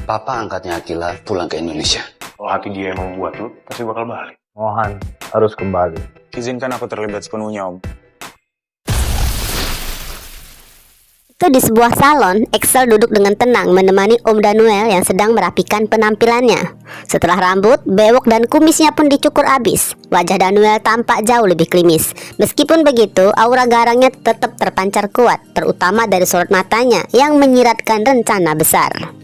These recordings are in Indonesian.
Papa angkatnya Akila pulang ke Indonesia. Kalau hati dia emang buat lu, pasti bakal balik. Mohan harus kembali. Izinkan aku terlibat sepenuhnya, Om. Itu di sebuah salon, Excel duduk dengan tenang menemani Om Danuel yang sedang merapikan penampilannya. Setelah rambut, bewok dan kumisnya pun dicukur habis, wajah Danuel tampak jauh lebih klimis. Meskipun begitu, aura garangnya tetap terpancar kuat, terutama dari sorot matanya yang menyiratkan rencana besar.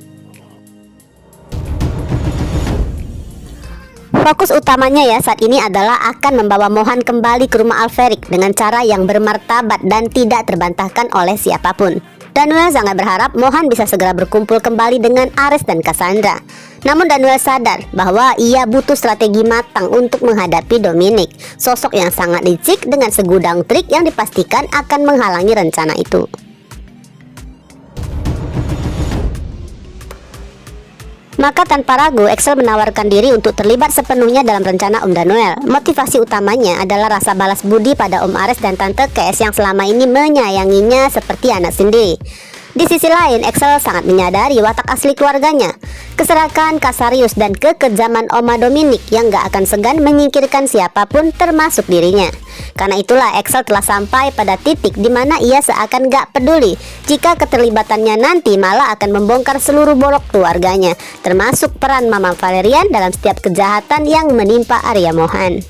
Fokus utamanya ya saat ini adalah akan membawa Mohan kembali ke rumah Alferic dengan cara yang bermartabat dan tidak terbantahkan oleh siapapun. Danuel sangat berharap Mohan bisa segera berkumpul kembali dengan Ares dan Cassandra. Namun Danuel sadar bahwa ia butuh strategi matang untuk menghadapi Dominic, sosok yang sangat licik dengan segudang trik yang dipastikan akan menghalangi rencana itu. Maka tanpa ragu, Excel menawarkan diri untuk terlibat sepenuhnya dalam rencana Om Danuel. Motivasi utamanya adalah rasa balas budi pada Om Ares dan Tante Kes yang selama ini menyayanginya seperti anak sendiri. Di sisi lain, Excel sangat menyadari watak asli keluarganya, keserakan Cassarius dan kekejaman Oma Dominic yang gak akan segan menyingkirkan siapapun termasuk dirinya. Karena itulah Excel telah sampai pada titik di mana ia seakan gak peduli jika keterlibatannya nanti malah akan membongkar seluruh bolok keluarganya, termasuk peran Mama Valerian dalam setiap kejahatan yang menimpa Arya Mohan.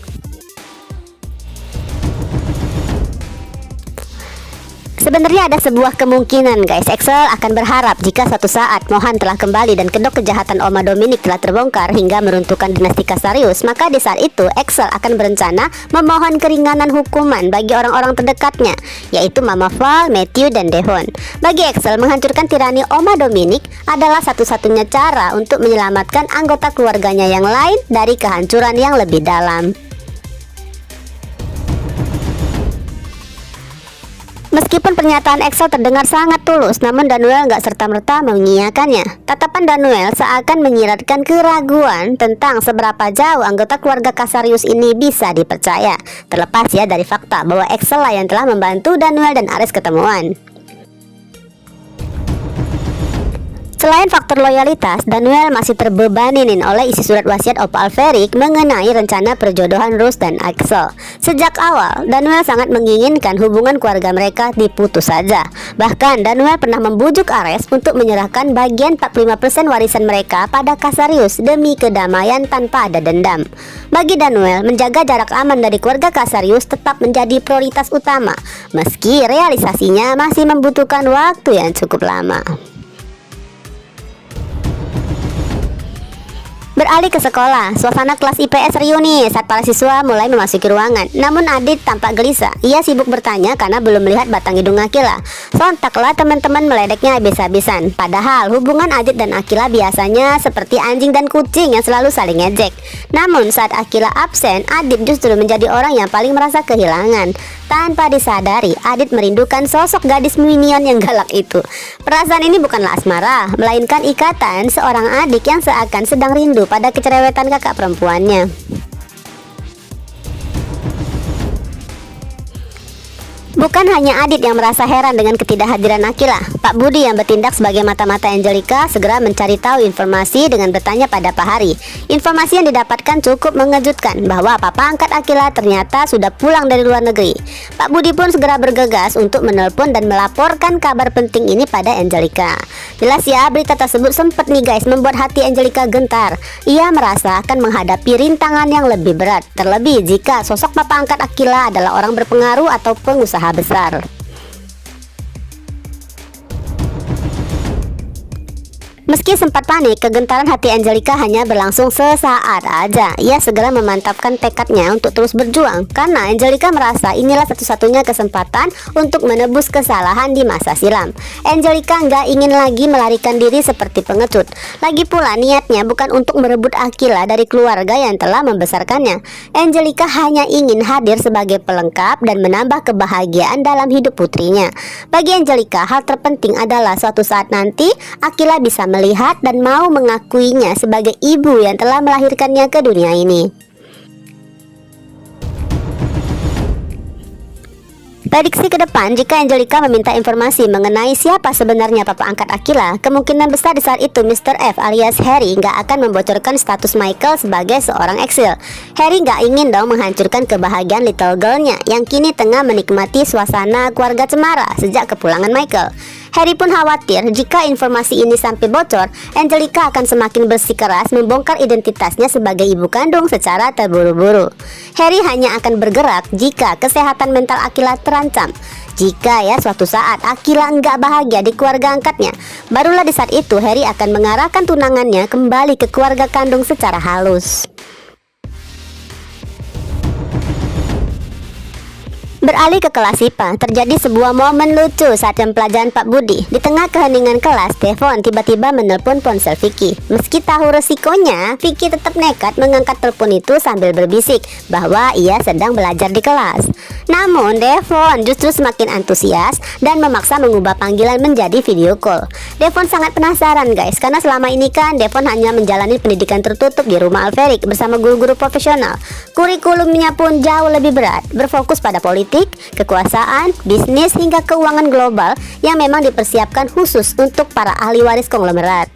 Sebenarnya ada sebuah kemungkinan guys, Excel akan berharap jika suatu saat Mohan telah kembali dan kedok kejahatan Oma Dominic telah terbongkar hingga meruntuhkan dinasti Cassarius, maka di saat itu Excel akan berencana memohon keringanan hukuman bagi orang-orang terdekatnya, yaitu Mama Val, Matthew, dan Devon. Bagi Excel, menghancurkan tirani Oma Dominic adalah satu-satunya cara untuk menyelamatkan anggota keluarganya yang lain dari kehancuran yang lebih dalam. Meskipun pernyataan Excel terdengar sangat tulus, namun Danuel nggak serta-merta mengiyakannya. Tatapan Danuel seakan menyiratkan keraguan tentang seberapa jauh anggota keluarga Cassarius ini bisa dipercaya. Terlepas ya dari fakta bahwa Excel lah yang telah membantu Danuel dan Ares ketemuan. Selain faktor loyalitas, Danuel masih terbebani oleh isi surat wasiat Opa Alferic mengenai rencana perjodohan Rose dan Excel. Sejak awal, Danuel sangat menginginkan hubungan keluarga mereka diputus saja. Bahkan, Danuel pernah membujuk Ares untuk menyerahkan bagian 45% warisan mereka pada Cassarius demi kedamaian tanpa ada dendam. Bagi Danuel, menjaga jarak aman dari keluarga Cassarius tetap menjadi prioritas utama, meski realisasinya masih membutuhkan waktu yang cukup lama. Beralih ke sekolah, suasana kelas IPS riuh nih saat para siswa mulai memasuki ruangan. Namun Adit tampak gelisah. Ia sibuk bertanya karena belum melihat batang hidung Akila. Sontaklah teman-teman meledeknya habis-habisan. Padahal hubungan Adit dan Akila biasanya seperti anjing dan kucing yang selalu saling ngejek. Namun saat Akila absen, Adit justru menjadi orang yang paling merasa kehilangan. Tanpa disadari, Adit merindukan sosok gadis minion yang galak itu. Perasaan ini bukanlah asmara, melainkan ikatan seorang adik yang seakan sedang rindu pada kecerewetan kakak perempuannya. Bukan hanya Adit yang merasa heran dengan ketidakhadiran Akila. Pak Budi yang bertindak sebagai mata-mata Angelica segera mencari tahu informasi dengan bertanya pada Pak Hari. Informasi yang didapatkan cukup mengejutkan bahwa papa angkat Akila ternyata sudah pulang dari luar negeri. Pak Budi pun segera bergegas untuk menelpon dan melaporkan kabar penting ini pada Angelica. Jelas ya, berita tersebut sempat nih guys membuat hati Angelica gentar. Ia merasa akan menghadapi rintangan yang lebih berat, terlebih jika sosok papa angkat Akila adalah orang berpengaruh atau pengusaha besar. Meski sempat panik, kegentaran hati Angelica hanya berlangsung sesaat aja. Ia segera memantapkan tekadnya untuk terus berjuang, karena Angelica merasa inilah satu-satunya kesempatan untuk menebus kesalahan di masa silam. Angelica nggak ingin lagi melarikan diri seperti pengecut. Lagi pula niatnya bukan untuk merebut Akila dari keluarga yang telah membesarkannya. Angelica hanya ingin hadir sebagai pelengkap dan menambah kebahagiaan dalam hidup putrinya. Bagi Angelica, hal terpenting adalah suatu saat nanti Akila bisa melihat dan mau mengakuinya sebagai ibu yang telah melahirkannya ke dunia ini. Prediksi ke depan, jika Angelica meminta informasi mengenai siapa sebenarnya papa angkat Akila, kemungkinan besar di saat itu Mr. F alias Harry nggak akan membocorkan status Michael sebagai seorang eksil. Harry nggak ingin dong menghancurkan kebahagiaan little girlnya yang kini tengah menikmati suasana keluarga cemara sejak kepulangan Michael. Harry pun khawatir jika informasi ini sampai bocor, Angelica akan semakin bersikeras membongkar identitasnya sebagai ibu kandung secara terburu-buru. Harry hanya akan bergerak jika kesehatan mental Akila terancam. Jika suatu saat Akila enggak bahagia di keluarga angkatnya, barulah di saat itu Harry akan mengarahkan tunangannya kembali ke keluarga kandung secara halus. Beralih ke kelas IPA, terjadi sebuah momen lucu saat jam pelajaran Pak Budi. Di tengah keheningan kelas, Devon tiba-tiba menelpon ponsel Vicky. Meski tahu resikonya, Vicky tetap nekat mengangkat telepon itu sambil berbisik bahwa ia sedang belajar di kelas. Namun Devon justru semakin antusias dan memaksa mengubah panggilan menjadi video call. Devon sangat penasaran guys, karena selama ini kan Devon hanya menjalani pendidikan tertutup di rumah Alverik bersama guru-guru profesional. Kurikulumnya pun jauh lebih berat, berfokus pada politik, kekuasaan, bisnis hingga keuangan global yang memang dipersiapkan khusus untuk para ahli waris konglomerat.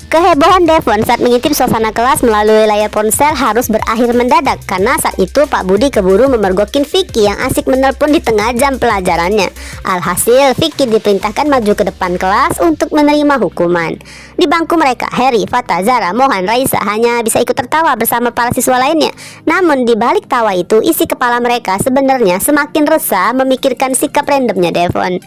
Kehebohan Devon saat mengintip suasana kelas melalui layar ponsel harus berakhir mendadak karena saat itu Pak Budi keburu memergokin Vicky yang asik menelpon di tengah jam pelajarannya. Alhasil Vicky diperintahkan maju ke depan kelas untuk menerima hukuman. Di bangku mereka, Harry, Fata, Zara, Mohan, Raisa hanya bisa ikut tertawa bersama para siswa lainnya. Namun di balik tawa itu, isi kepala mereka sebenarnya semakin resah memikirkan sikap randomnya Devon.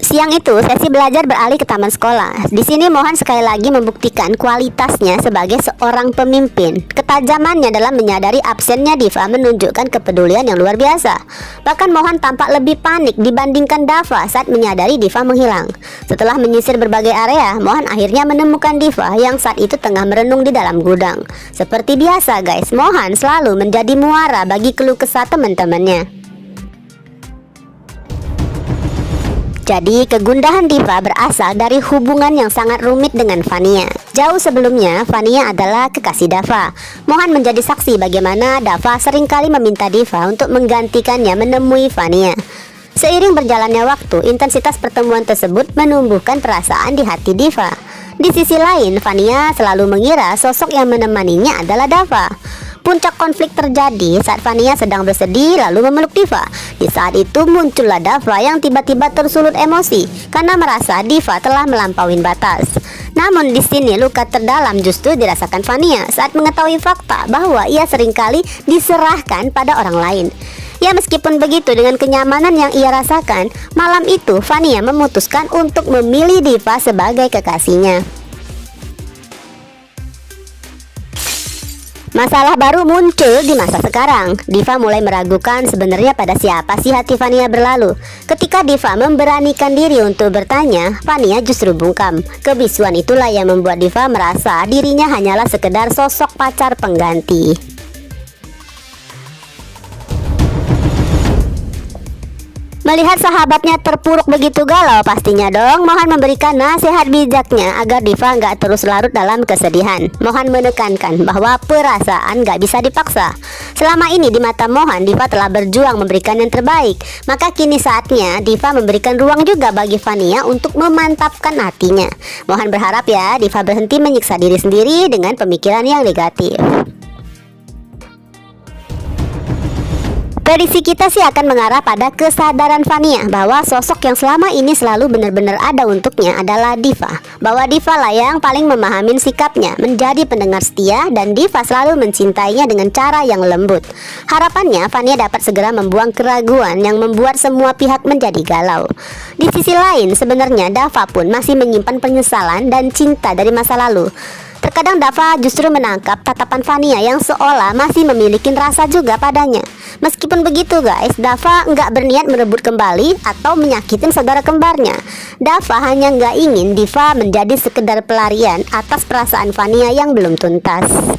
Siang itu, sesi belajar beralih ke taman sekolah. Di sini Mohan sekali lagi membuktikan kualitasnya sebagai seorang pemimpin. Ketajamannya dalam menyadari absennya Diva menunjukkan kepedulian yang luar biasa. Bahkan Mohan tampak lebih panik dibandingkan Dava saat menyadari Diva menghilang. Setelah menyisir berbagai area, Mohan akhirnya menemukan Diva yang saat itu tengah merenung di dalam gudang. Seperti biasa guys, Mohan selalu menjadi muara bagi keluh kesah teman-temannya. Jadi kegundahan Diva berasal dari hubungan yang sangat rumit dengan Vania. Jauh sebelumnya, Vania adalah kekasih Dava. Mohan menjadi saksi bagaimana Dava seringkali meminta Diva untuk menggantikannya menemui Vania. Seiring berjalannya waktu, intensitas pertemuan tersebut menumbuhkan perasaan di hati Diva. Di sisi lain, Vania selalu mengira sosok yang menemaninya adalah Dava. Puncak konflik terjadi saat Vania sedang bersedih lalu memeluk Diva. Di saat itu muncullah Dava yang tiba-tiba tersulut emosi karena merasa Diva telah melampaui batas. Namun di sini luka terdalam justru dirasakan Vania saat mengetahui fakta bahwa ia seringkali diserahkan pada orang lain. Ya meskipun begitu, dengan kenyamanan yang ia rasakan, malam itu Vania memutuskan untuk memilih Diva sebagai kekasihnya. Masalah baru muncul di masa sekarang. Diva mulai meragukan sebenarnya pada siapa sih hati Vania berlalu. Ketika Diva memberanikan diri untuk bertanya, Vania justru bungkam. Kebisuan itulah yang membuat Diva merasa dirinya hanyalah sekedar sosok pacar pengganti. Melihat sahabatnya terpuruk begitu galau, pastinya dong Mohan memberikan nasihat bijaknya agar Diva nggak terus larut dalam kesedihan. Mohan menekankan bahwa perasaan nggak bisa dipaksa. Selama ini di mata Mohan, Diva telah berjuang memberikan yang terbaik. Maka kini saatnya Diva memberikan ruang juga bagi Vania untuk memantapkan hatinya. Mohan berharap Diva berhenti menyiksa diri sendiri dengan pemikiran yang negatif. Prediksi kita sih akan mengarah pada kesadaran Vania bahwa sosok yang selama ini selalu benar-benar ada untuknya adalah Diva. Bahwa Diva lah yang paling memahami sikapnya, menjadi pendengar setia, dan Diva selalu mencintainya dengan cara yang lembut. Harapannya Vania dapat segera membuang keraguan yang membuat semua pihak menjadi galau. Di sisi lain, sebenarnya Dava pun masih menyimpan penyesalan dan cinta dari masa lalu. Terkadang Dava justru menangkap tatapan Vania yang seolah masih memiliki rasa juga padanya. Meskipun begitu guys, Dava nggak berniat merebut kembali atau menyakitin saudara kembarnya. Dava hanya nggak ingin Diva menjadi sekedar pelarian atas perasaan Vania yang belum tuntas.